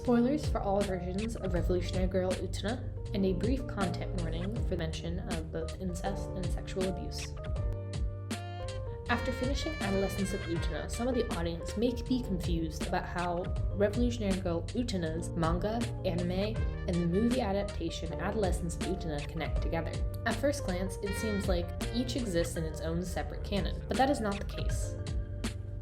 Spoilers for all versions of Revolutionary Girl Utena, and a brief content warning for mention of both incest and sexual abuse. After finishing Adolescence of Utena, some of the audience may be confused about how Revolutionary Girl Utena's manga, anime, and the movie adaptation Adolescence of Utena connect together. At first glance, it seems like each exists in its own separate canon, but that is not the case.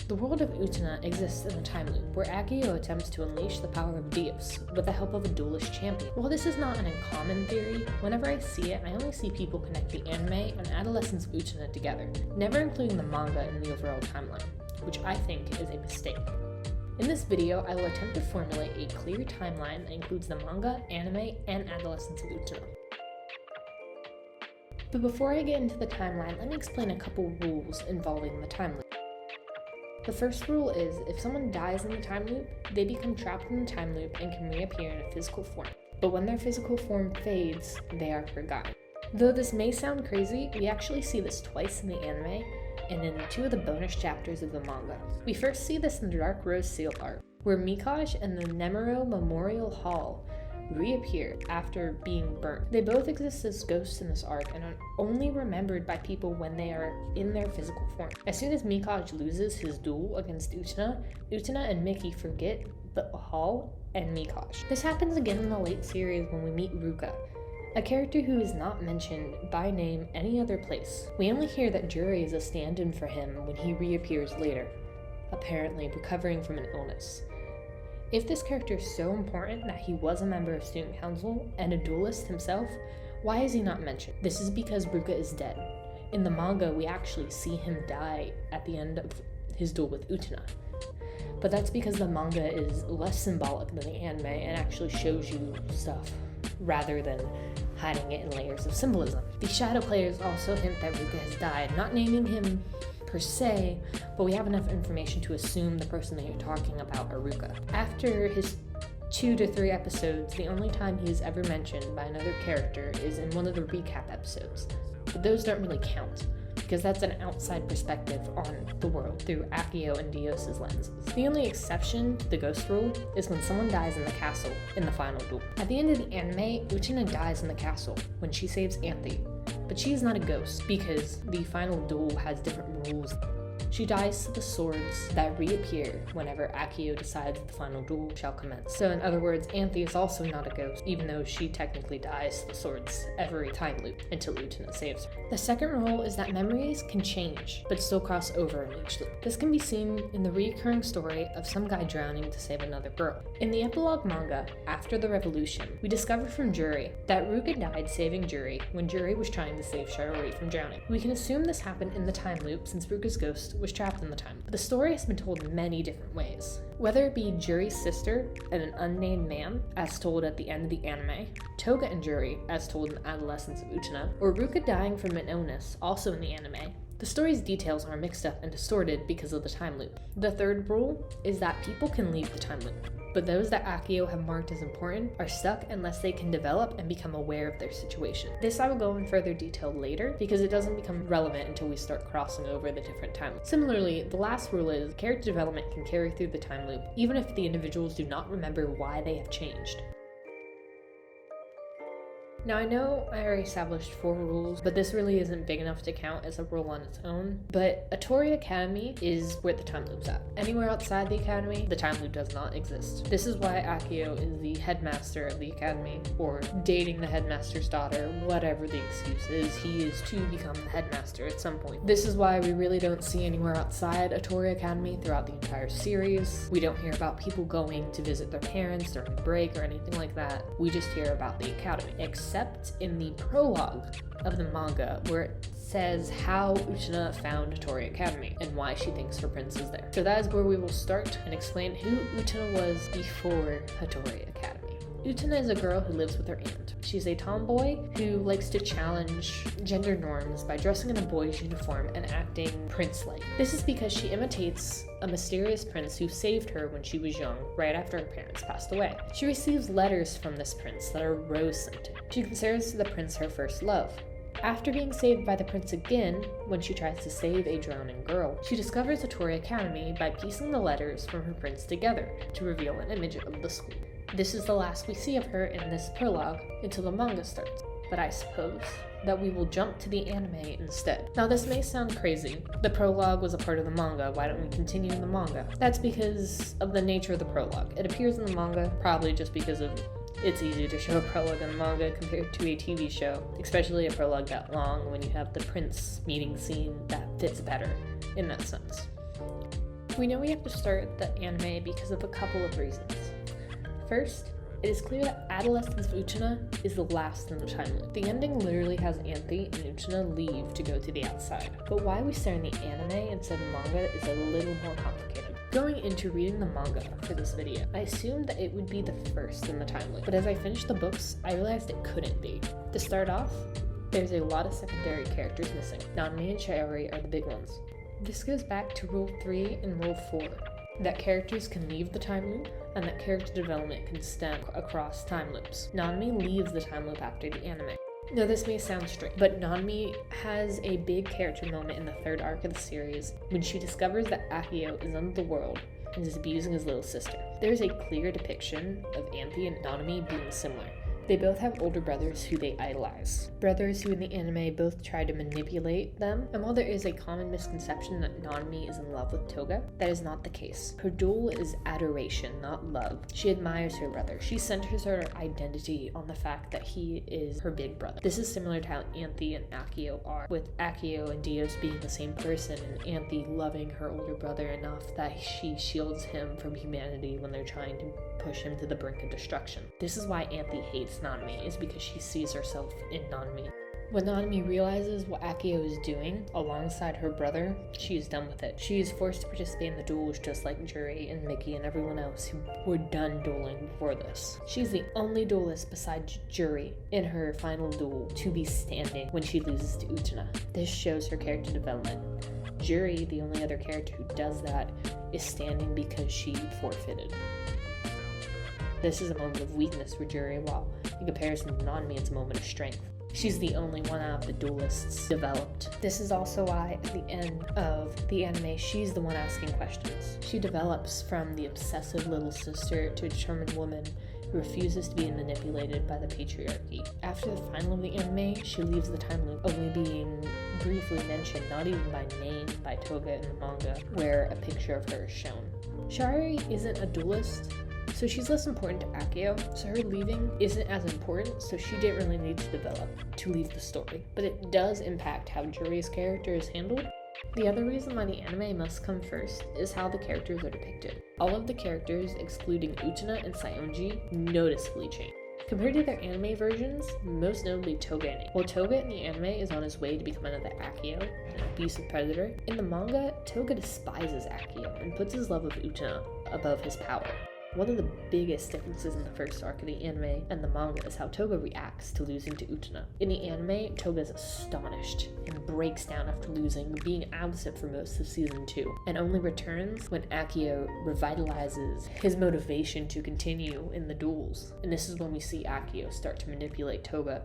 The world of Utena exists in a time loop where Akio attempts to unleash the power of Dios with the help of a duelist champion. While this is not an uncommon theory, whenever I see it, I only see people connect the anime and Adolescence of Utena together, never including the manga in the overall timeline, which I think is a mistake. In this video, I will attempt to formulate a clear timeline that includes the manga, anime, and Adolescence of Utena. But before I get into the timeline, let me explain a couple rules involving the time loop. The first rule is, if someone dies in the time loop, they become trapped in the time loop and can reappear in a physical form. But when their physical form fades, they are forgotten. Though this may sound crazy, we actually see this twice in the anime and in 2 of the bonus chapters of the manga. We first see this in the Dark Rose Seal arc, where Mikosh and the Nemuro Memorial Hall reappear after being burnt. They both exist as ghosts in this arc and are only remembered by people when they are in their physical form. As soon as Mikosh loses his duel against Utena, Utena and Mickey forget the hall and Mikosh. This happens again in the late series when we meet Ruka, a character who is not mentioned by name any other place. We only hear that Juri is a stand-in for him when he reappears later, apparently recovering from an illness. If this character is so important that he was a member of Student Council and a duelist himself, why is he not mentioned? This is because Ruka is dead. In the manga, we actually see him die at the end of his duel with Utena. But that's because the manga is less symbolic than the anime and actually shows you stuff, rather than hiding it in layers of symbolism. The shadow players also hint that Ruka has died, not naming him per se, but we have enough information to assume the person that you're talking about are Ruka. After his 2 to 3 episodes, the only time he is ever mentioned by another character is in one of the recap episodes. But those don't really count, because that's an outside perspective on the world through Akio and Dios' lenses. The only exception to the ghost rule is when someone dies in the castle in the final duel. At the end of the anime, Utena dies in the castle when she saves Anthe, but she is not a ghost because the final duel has different rules. She dies to the swords that reappear whenever Akio decides the final duel shall commence. So in other words, Anthe is also not a ghost, even though she technically dies to the swords every time loop until Utena saves her. The second rule is that memories can change, but still cross over in each loop. This can be seen in the recurring story of some guy drowning to save another girl. In the epilogue manga, After the Revolution, we discover from Juri that Ruka died saving Juri when Juri was trying to save Charlotte from drowning. We can assume this happened in the time loop since Ruka's ghost was trapped in the time. But the story has been told in many different ways. Whether it be Juri's sister and an unnamed man, as told at the end of the anime, Toga and Juri, as told in Adolescence of Utena, or Ruka dying from an illness, also in the anime, the story's details are mixed up and distorted because of the time loop. The third rule is that people can leave the time loop, but those that Akio have marked as important are stuck unless they can develop and become aware of their situation. This I will go in further detail later because it doesn't become relevant until we start crossing over the different timelines. Similarly, the last rule is character development can carry through the time loop, even if the individuals do not remember why they have changed. Now I know I already established 4 rules, but this really isn't big enough to count as a rule on its own. But Atori Academy is where the time loop's at. Anywhere outside the academy, the time loop does not exist. This is why Akio is the headmaster of the academy, or dating the headmaster's daughter, whatever the excuse is, he is to become the headmaster at some point. This is why we really don't see anywhere outside Atori Academy throughout the entire series. We don't hear about people going to visit their parents during break or anything like that. We just hear about the academy. Except in the prologue of the manga, where it says how Utena found Hattori Academy and why she thinks her prince is there. So that is where we will start and explain who Utena was before Hattori Academy. Utena is a girl who lives with her aunt. She's a tomboy who likes to challenge gender norms by dressing in a boy's uniform and acting prince-like. This is because she imitates a mysterious prince who saved her when she was young, right after her parents passed away. She receives letters from this prince that are rose-scented. She considers the prince her first love. After being saved by the prince again, when she tries to save a drowning girl, she discovers the Torii Academy by piecing the letters from her prince together to reveal an image of the school. This is the last we see of her in this prologue until the manga starts, but I suppose that we will jump to the anime instead. Now this may sound crazy. The prologue was a part of the manga, why don't we continue in the manga? That's because of the nature of the prologue. It appears in the manga probably just because of it's easier to show a prologue in a manga compared to a TV show, especially a prologue that long when you have the prince meeting scene that fits better in that sense. We know we have to start the anime because of a couple of reasons. First, it is clear that adolescence of Utena is the last in the time loop. The ending literally has Anthy and Utena leave to go to the outside, but why we start in the anime instead of manga is a little more complicated. Going into reading the manga for this video, I assumed that it would be the first in the time loop, but as I finished the books, I realized it couldn't be. To start off, there's a lot of secondary characters missing. Nanmi and Shiori are the big ones. This goes back to Rule 3 and Rule 4, that characters can leave the time loop, and that character development can stem across time loops. Nanmi leaves the time loop after the anime. Now this may sound strange, but Nanmi has a big character moment in the third arc of the series when she discovers that Akio is under the world and is abusing his little sister. There is a clear depiction of Anthy and Nanmi being similar. They both have older brothers who they idolize. Brothers who in the anime both try to manipulate them, and while there is a common misconception that Nanmi is in love with Toga, that is not the case. Her duel is adoration, not love. She admires her brother. She centers her identity on the fact that he is her big brother. This is similar to how Anthy and Akio are, with Akio and Dios being the same person, and Anthy loving her older brother enough that she shields him from humanity when they're trying to push him to the brink of destruction. This is why Anthy hates Nanmi, is because she sees herself in Nanmi. When Nanmi realizes what Akio is doing alongside her brother, she is done with it. She is forced to participate in the duels just like Juri and Mickey and everyone else who were done dueling before this. She's the only duelist besides Juri in her final duel to be standing when she loses to Utena. This shows her character development. Juri, the only other character who does that, is standing because she forfeited. This is a moment of weakness for Juri, while in comparison to Nanmi, it's a moment of strength. She's the only one out of the duelists developed. This is also why, at the end of the anime, she's the one asking questions. She develops from the obsessive little sister to a determined woman who refuses to be manipulated by the patriarchy. After the final of the anime, she leaves the time loop, only being briefly mentioned, not even by name, by Toga in the manga, where a picture of her is shown. Shiori isn't a duelist, so she's less important to Akio, so her leaving isn't as important, so she didn't really need to develop to leave the story. But it does impact how Juri's character is handled. The other reason why the anime must come first is how the characters are depicted. All of the characters, excluding Utena and Saionji, noticeably change. Compared to their anime versions, most notably Toga. While Toga in the anime is on his way to become another Akio, an abusive predator, in the manga, Toga despises Akio and puts his love of Utena above his power. One of the biggest differences in the first arc of the anime and the manga is how Toga reacts to losing to Utena. In the anime, Toga is astonished and breaks down after losing, being absent for most of season 2, and only returns when Akio revitalizes his motivation to continue in the duels. And this is when we see Akio start to manipulate Toga,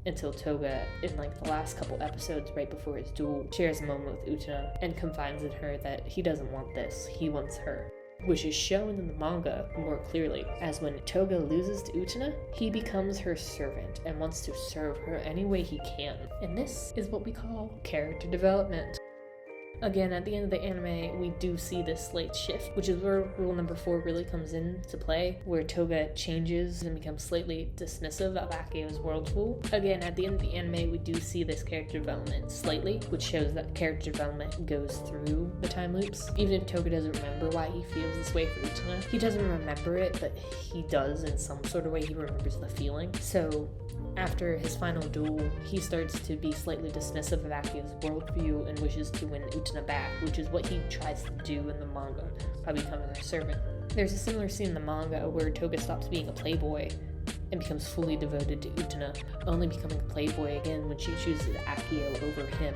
until Toga, in like the last couple episodes right before his duel, shares a moment with Utena and confides in her that he doesn't want this, he wants her. Which is shown in the manga more clearly, as when Toga loses to Utena, he becomes her servant and wants to serve her any way he can. And this is what we call character development. Again, at the end of the anime, we do see this slight shift, which is where rule number 4 really comes into play, where Toga changes and becomes slightly dismissive of Akio's world rule. Again, at the end of the anime, we do see this character development slightly, which shows that character development goes through the time loops. Even if Toga doesn't remember why he feels this way for Utena, he doesn't remember it, but he does in some sort of way, he remembers the feeling. So after his final duel, he starts to be slightly dismissive of Akio's worldview and wishes to win Utena back, which is what he tries to do in the manga by becoming her servant. There's a similar scene in the manga where Toga stops being a playboy and becomes fully devoted to Utena, only becoming a playboy again when she chooses Akio over him.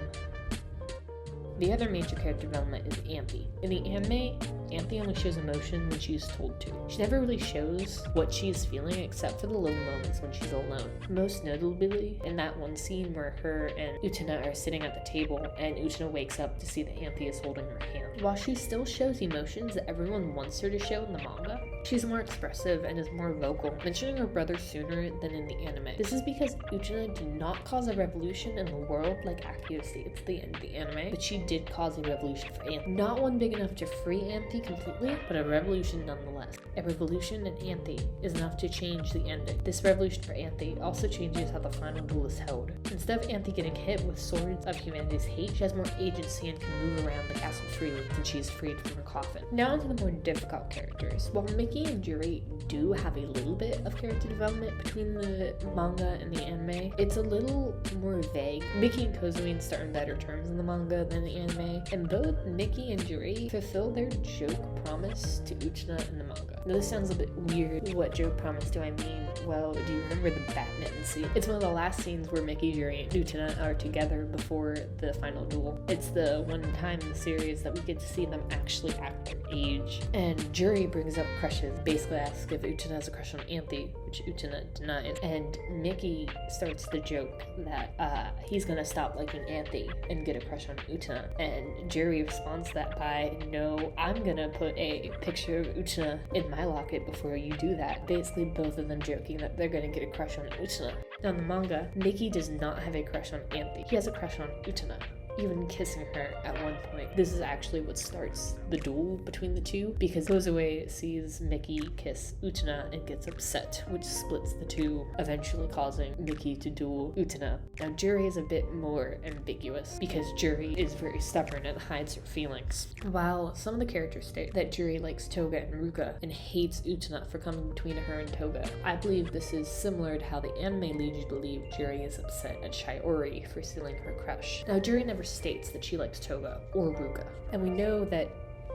The other major character development is Anthy. In the anime, Anthe only shows emotion when she's told to. She never really shows what she's feeling except for the little moments when she's alone. Most notably in that one scene where her and Utena are sitting at the table and Utena wakes up to see that Anthe is holding her hand. While she still shows emotions that everyone wants her to show in the manga, she's more expressive and is more vocal, mentioning her brother sooner than in the anime. This is because Utena did not cause a revolution in the world like Akio states at the end of the anime, but she did cause a revolution for Anthe. Not one big enough to free Anthe completely, but a revolution nonetheless. A revolution in Anthe is enough to change the ending. This revolution for Anthe also changes how the final duel is held. Instead of Anthe getting hit with swords of humanity's hate, she has more agency and can move around the castle freely since she is freed from her coffin. Now onto the more difficult characters. While Mickey and Juri do have a little bit of character development between the manga and the anime, it's a little more vague. Mickey and Kozumi start in better terms in the manga than the anime, and both Mickey and Juri fulfill their joke promise to Utena in the manga. Now this sounds a bit weird. What joke promise do I mean? Well, do you remember the badminton scene? It's one of the last scenes where Mickey, Juri, and Utena are together before the final duel. It's the one time in the series that we get to see them actually act their age. And Juri brings up crushes, basically asks if Utena has a crush on Anthe, which Utena denies. And Mickey starts the joke that he's gonna stop liking Anthe and get a crush on Utena. And Juri responds to that by, no, I'm gonna put a picture of Utena in my locket before you do that. Basically both of them joking that they're gonna get a crush on Utena. Now in the manga, Mickey does not have a crush on Anthe. He has a crush on Utena, even kissing her at one point. This is actually what starts the duel between the two, because Kozue sees Mickey kiss Utena and gets upset, which splits the two, eventually causing Mickey to duel Utena. Now Juri is a bit more ambiguous, because Juri is very stubborn and hides her feelings. While some of the characters state that Juri likes Toga and Ruka and hates Utena for coming between her and Toga, I believe this is similar to how the anime leads you to believe Juri is upset at Shiori for stealing her crush. Now Juri never states that she likes Toga or Ruka, and we know that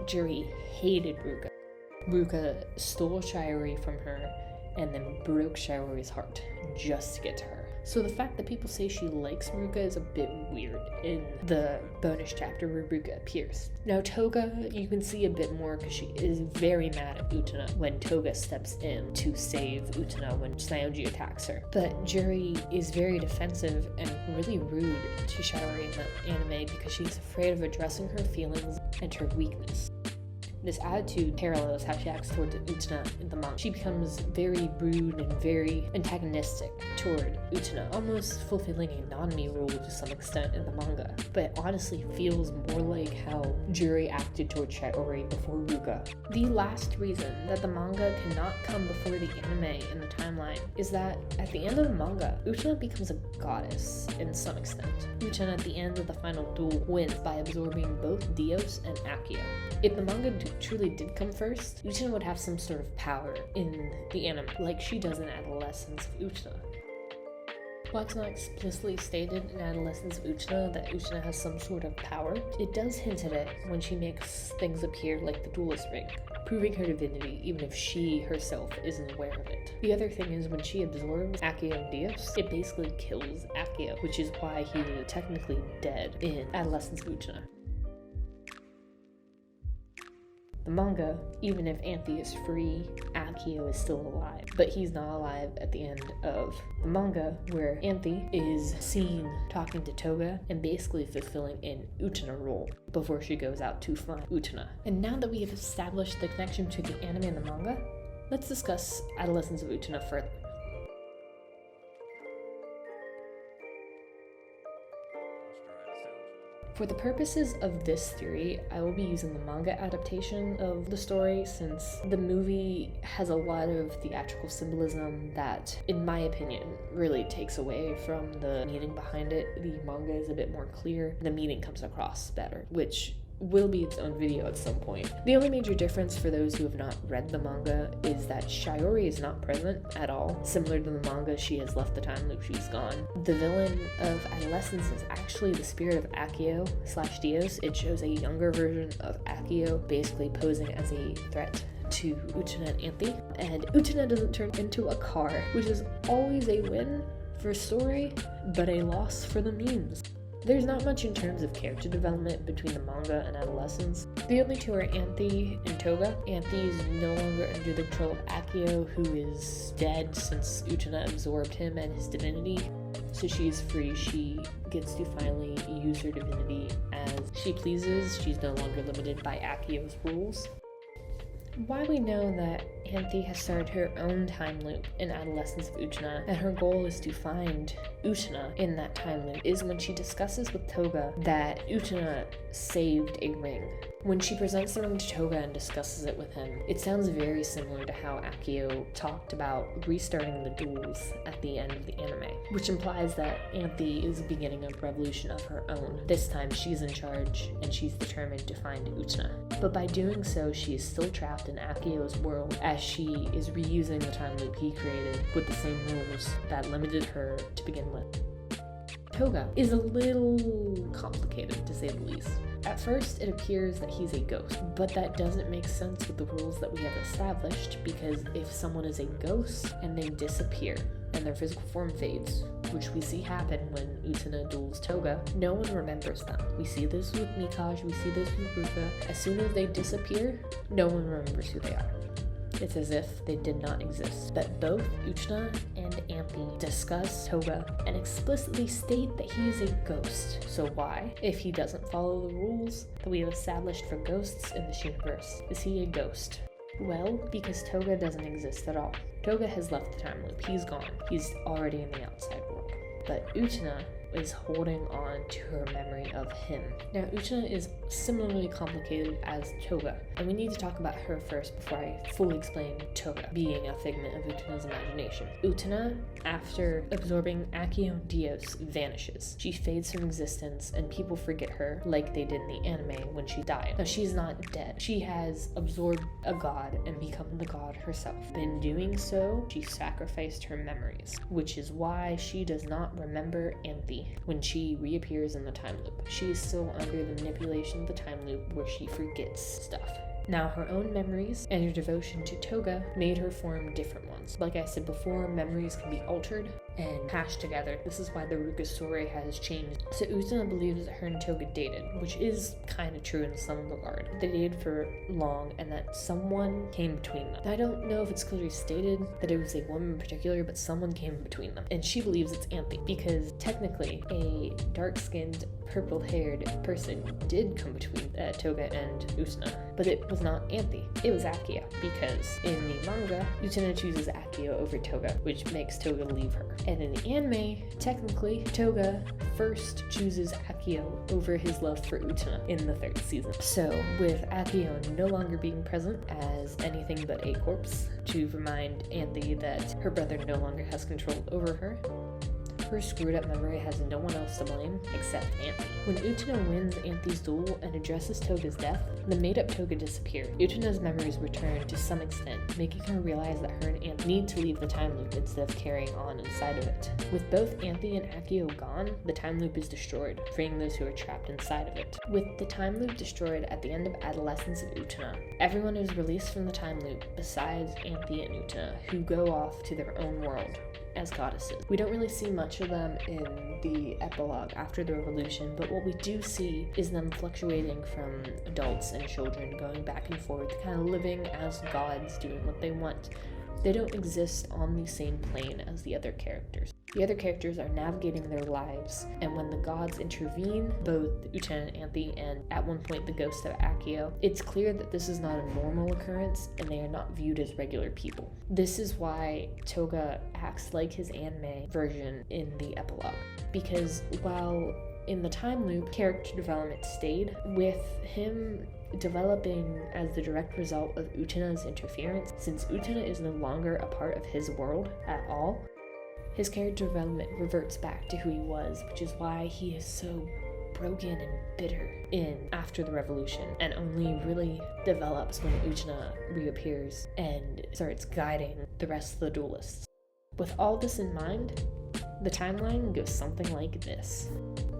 Juri hated Ruka. Ruka stole Shiori from her and then broke Shiori's heart just to get to her. So the fact that people say she likes Ruka is a bit weird in the bonus chapter where Ruka appears. Now Toga, you can see a bit more because she is very mad at Utena when Toga steps in to save Utena when Saionji attacks her. But Juri is very defensive and really rude to Shiori in the anime because she's afraid of addressing her feelings and her weakness. This attitude parallels how she acts towards Utena in the manga. She becomes very rude and very antagonistic toward Utena, almost fulfilling a Nanami rule to some extent in the manga, but honestly feels more like how Juri acted towards Shiori before Ruka. The last reason that the manga cannot come before the anime in the timeline is that at the end of the manga, Utena becomes a goddess in some extent. Utena at the end of the final duel wins by absorbing both Dios and Akio. If the manga truly did come first, Utena would have some sort of power in the anime, like she does in Adolescence of Utena. While it's not explicitly stated in Adolescence of Utena that Utena has some sort of power, it does hint at it when she makes things appear like the duelist ring, proving her divinity even if she herself isn't aware of it. The other thing is when she absorbs Akio and Dios, it basically kills Akio, which is why he is technically dead in Adolescence of Utena. The manga, even if Anthe is free, Akio is still alive, but he's not alive at the end of the manga, where Anthe is seen talking to Toga and basically fulfilling an Utena role before she goes out to find Utena. And now that we have established the connection to the anime and the manga, let's discuss Adolescence of Utena further. For the purposes of this theory, I will be using the manga adaptation of the story since the movie has a lot of theatrical symbolism that, in my opinion, really takes away from the meaning behind it. The manga is a bit more clear, the meaning comes across better, which will be its own video at some point. The only major difference for those who have not read the manga is that Shiori is not present at all. Similar to the manga, she has left the time loop, she's gone. The villain of Adolescence is actually the spirit of Akio / Dios. It shows a younger version of Akio basically posing as a threat to Utena and Anthe. And Utena doesn't turn into a car, which is always a win for story, but a loss for the memes. There's not much in terms of character development between the manga and adolescents. The only two are Anthy and Toga. Anthy is no longer under the control of Akio, who is dead since Utena absorbed him and his divinity. So she's free. She gets to finally use her divinity as she pleases. She's no longer limited by Akio's rules. Why we know that Anthy has started her own time loop in Adolescence of Utena, and her goal is to find Utena in that time loop, is when she discusses with Toga that Utena saved a ring. When she presents the ring to Toga and discusses it with him, it sounds very similar to how Akio talked about restarting the duels at the end of the anime, which implies that Anthy is beginning a revolution of her own. This time she's in charge and she's determined to find Utena. But by doing so, she is still trapped in Akio's world as she is reusing the time loop he created with the same rules that limited her to begin with. Toga is a little complicated, to say the least. At first, it appears that he's a ghost, but that doesn't make sense with the rules that we have established, because if someone is a ghost and they disappear and their physical form fades, which we see happen when Utena duels Toga, no one remembers them. We see this with Mikage, we see this with Ruka. As soon as they disappear, no one remembers who they are. It's as if they did not exist. But both Utena and Anthy discuss Toga and explicitly state that he is a ghost. So why, if he doesn't follow the rules that we have established for ghosts in this universe, is he a ghost? Well, because Toga doesn't exist at all. Toga has left the time loop. He's gone. He's already in the outside world. But Utena is holding on to her memory of him. Now, Utena is similarly complicated as Toga, and we need to talk about her first before I fully explain Toga being a figment of Utena's imagination. Utena, after absorbing Akio and Dios, vanishes. She fades from existence, and people forget her like they did in the anime when she died. Now, she's not dead. She has absorbed a god and become the god herself. In doing so, she sacrificed her memories, which is why she does not remember Anthy when she reappears in the time loop. She is still under the manipulation of the time loop where she forgets stuff. Now, her own memories and her devotion to Toga made her form different ones. Like I said before, memories can be altered and hashed together. This is why the Ruka story has changed. So Utena believes that her and Toga dated, which is kind of true in some regard. They dated for long and that someone came between them. I don't know if it's clearly stated that it was a woman in particular, but someone came between them. And she believes it's Anthy because technically a dark-skinned, purple-haired person did come between Toga and Utena, but it was not Anthy. It was Akio, because in the manga, Utena chooses Akio over Toga, which makes Toga leave her. And in the anime, technically, Toga first chooses Akio over his love for Utena in the 3rd season. So, with Akio no longer being present as anything but a corpse, to remind Anthy that her brother no longer has control over her, her screwed up memory has no one else to blame except Anthy. When Utena wins Anthy's duel and addresses Toga's death, the made-up Toga disappears. Utena's memories return to some extent, making her realize that her and Anthy need to leave the time loop instead of carrying on inside of it. With both Anthy and Akio gone, the time loop is destroyed, freeing those who are trapped inside of it. With the time loop destroyed at the end of Adolescence of Utena, everyone is released from the time loop besides Anthy and Utena, who go off to their own world as goddesses. We don't really see much of them in the epilogue after the revolution, but what we do see is them fluctuating from adults and children, going back and forth, kind of living as gods, doing what they want. They don't exist on the same plane as the other characters. The other characters are navigating their lives, and when the gods intervene, both Utena and Anthy, and at one point the ghost of Akio, it's clear that this is not a normal occurrence, and they are not viewed as regular people. This is why Toga acts like his anime version in the epilogue, because while in the time loop, character development stayed, with him developing as the direct result of Utena's interference, since Utena is no longer a part of his world at all. His character development reverts back to who he was, which is why he is so broken and bitter in After the Revolution, and only really develops when Utena reappears and starts guiding the rest of the duelists. With all this in mind, the timeline goes something like this.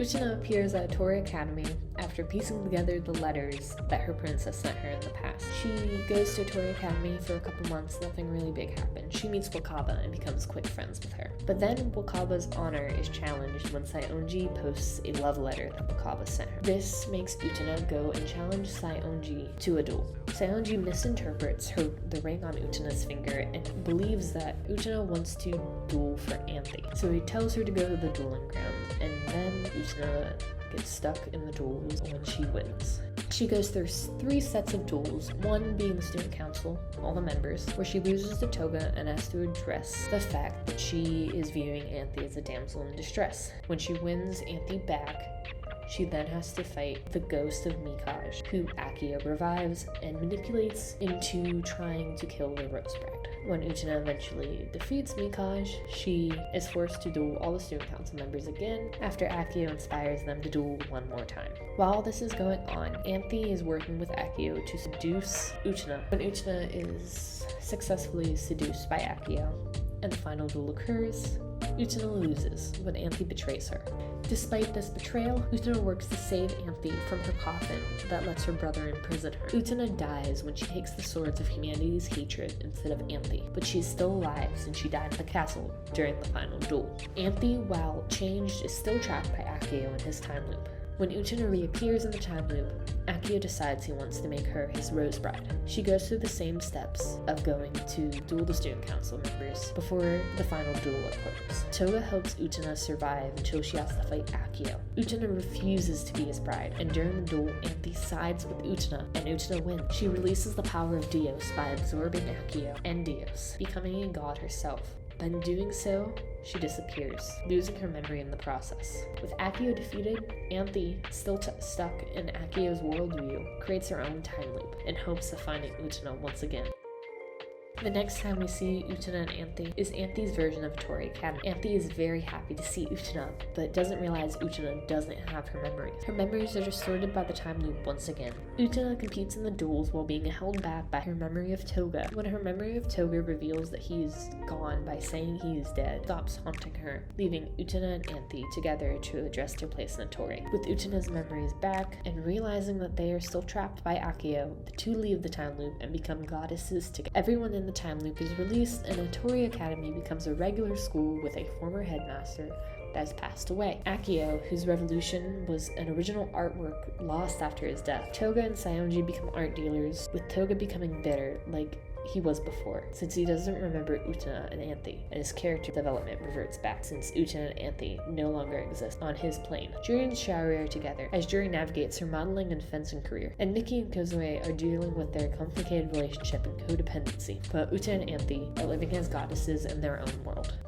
Utena appears at Tori Academy after piecing together the letters that her princess sent her in the past. She goes to Tori Academy for a couple months, nothing really big happens. She meets Wakaba and becomes quick friends with her. But then Wakaba's honor is challenged when Saionji posts a love letter that Wakaba sent her. This makes Utena go and challenge Saionji to a duel. Saionji misinterprets the ring on Utena's finger and believes that Utena wants to duel for Anthy. So he tells her to go to the dueling ground, and then Utena gets stuck in the duels when she wins. She goes through 3 sets of duels, one being the student council, all the members, where she loses to Toga and has to address the fact that she is viewing Anthy as a damsel in distress. When she wins Anthy back, she then has to fight the ghost of Mikage, who Akio revives and manipulates into trying to kill the Rose Bride. When Utena eventually defeats Mikage, she is forced to duel all the student council members again after Akio inspires them to duel one more time. While this is going on, Anthy is working with Akio to seduce Utena. When Utena is successfully seduced by Akio and the final duel occurs, Utena loses when Anthy betrays her. Despite this betrayal, Utena works to save Anthy from her coffin that lets her brother imprison her. Utena dies when she takes the swords of humanity's hatred instead of Anthy, but she is still alive since she died in the castle during the final duel. Anthy, while changed, is still trapped by Akio in his time loop. When Utena reappears in the time loop, Akio decides he wants to make her his Rose Bride. She goes through the same steps of going to duel the student council members before the final duel occurs. Toga helps Utena survive until she has to fight Akio. Utena refuses to be his bride, and during the duel, Anthy sides with Utena, and Utena wins. She releases the power of Dios by absorbing Akio and Dios, becoming a god herself. But in doing so, she disappears, losing her memory in the process. With Akio defeated, Anthy, still stuck in Akio's worldview, creates her own time loop in hopes of finding Utena once again. The next time we see Utena and Anthy is Anthy's version of Tori Academy. Anthy is very happy to see Utena, but doesn't realize Utena doesn't have her memories. Her memories are distorted by the time loop once again. Utena competes in the duels while being held back by her memory of Toga. When her memory of Toga reveals that he is gone by saying he is dead, stops haunting her, leaving Utena and Anthy together to address their place in the Tori. With Utena's memories back, and realizing that they are still trapped by Akio, the two leave the time loop and become goddesses together. Everyone in the time loop is released, and a Tori Academy becomes a regular school with a former headmaster that has passed away. Akio, whose revolution was an original artwork lost after his death. Toga and Saionji become art dealers, with Toga becoming bitter, like he was before, since he doesn't remember Utena and Anthy, and his character development reverts back since Utena and Anthy no longer exist on his plane. Juri and Shiori are together, as Juri navigates her modeling and fencing career, and Nikki and Kozue are dealing with their complicated relationship and codependency, but Utena and Anthy are living as goddesses in their own world.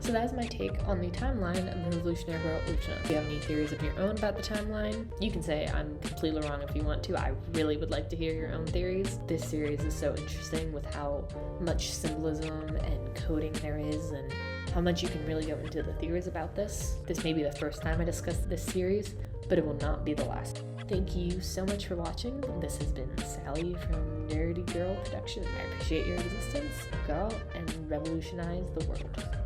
So that is my take on the timeline of the Revolutionary Girl Utena. If you have any theories of your own about the timeline, you can say I'm completely wrong if you want to. I really would like to hear your own theories. This series is so interesting with how much symbolism and coding there is, and how much you can really go into the theories about this. This may be the first time I discuss this series, but it will not be the last. Thank you so much for watching. This has been Sally from Nerdy Girl Production. I appreciate your existence. Go out and revolutionize the world.